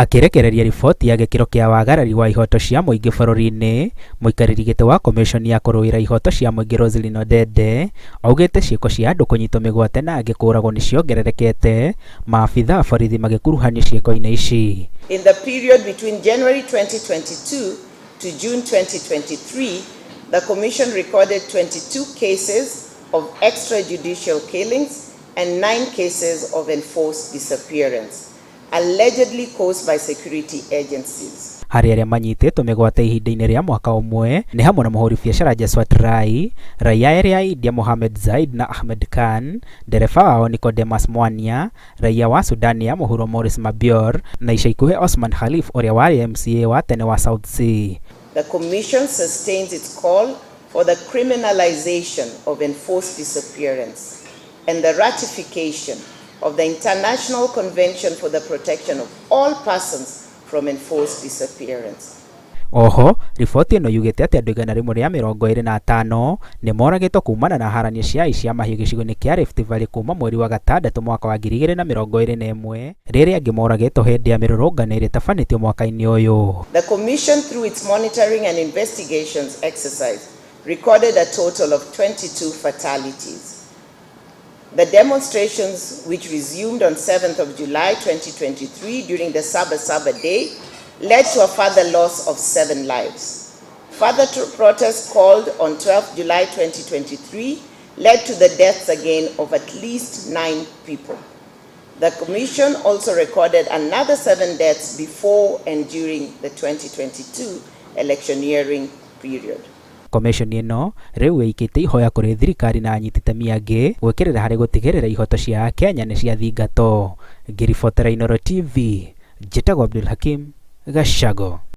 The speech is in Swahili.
Akirekereria riboti ya gĩkĩro kĩa wagarari wa ihoto cia mũingĩ bũrũri-inĩ, mũikarĩri gĩtĩ wa komishoni ya kũrũĩra ihoto cia mũingĩ Roselyn Odede augĩte ciĩko cia andũ kũnyitwo mĩgwate na angĩ kũragwo nĩciongererekete, maabitha a borithi magĩkuruhanio ciĩko-inĩ ici. In the period between January 2022 to June 2023, the Commission recorded 22 cases of extrajudicial killings and 9 cases of enforced disappearance, allegedly caused by security agencies. Harĩ arĩa manyitĩtwo mĩgwate ihinda-inĩ rĩa mwaka ũmwe nĩ hamwe na mũhũri biacara Jaswat Rai, raia erĩ a India Mohamed Zaid na Ahmed Khan, ndereba wao Nicodemus Mwania, raia wa Sudan ya mũhuro Morris Mabior na ica ikuhĩ Osman Khalif ũrĩa warĩ MCA wa tene wa South Sea. The Commission sustains its call for the criminalization of enforced disappearance and the ratification of the International Convention for the Protection of All Persons from Enforced Disappearance. Oho, riboti ĩno yugĩte atĩ andũ 125 nĩmoragĩtwo kumana na haranio cia aici a mahiũ gĩcigo-inĩ kĩa Rift Valley kuma mweri wa gatandatũ mwaka wa 2021 rĩrĩa angĩ moragĩtwo hĩndĩ ya mĩrũrũngano ĩrĩa ĩtabanĩtio mwaka-inĩ ũyũ. The Commission, through its monitoring and investigations exercise, recorded a total of 22 fatalities. The demonstrations, which resumed on 7th of July 2023 during the Saba Day, led to a further loss of 7 lives. Further protests called on 12th July 2023 led to the deaths again of at least 9 people. The Commission also recorded another 7 deaths before and during the 2022 electioneering period. Komishoni ĩno rĩu ĩikĩte ihoya kũrĩ thirikari na anyititemi angĩ gwĩkĩrĩra harĩ gũtigĩrĩra ihoto cia Kenya nĩ ciathingatwo. Ngĩribotera Inooro TV, njĩtagwo Abdul Hakim Gachago.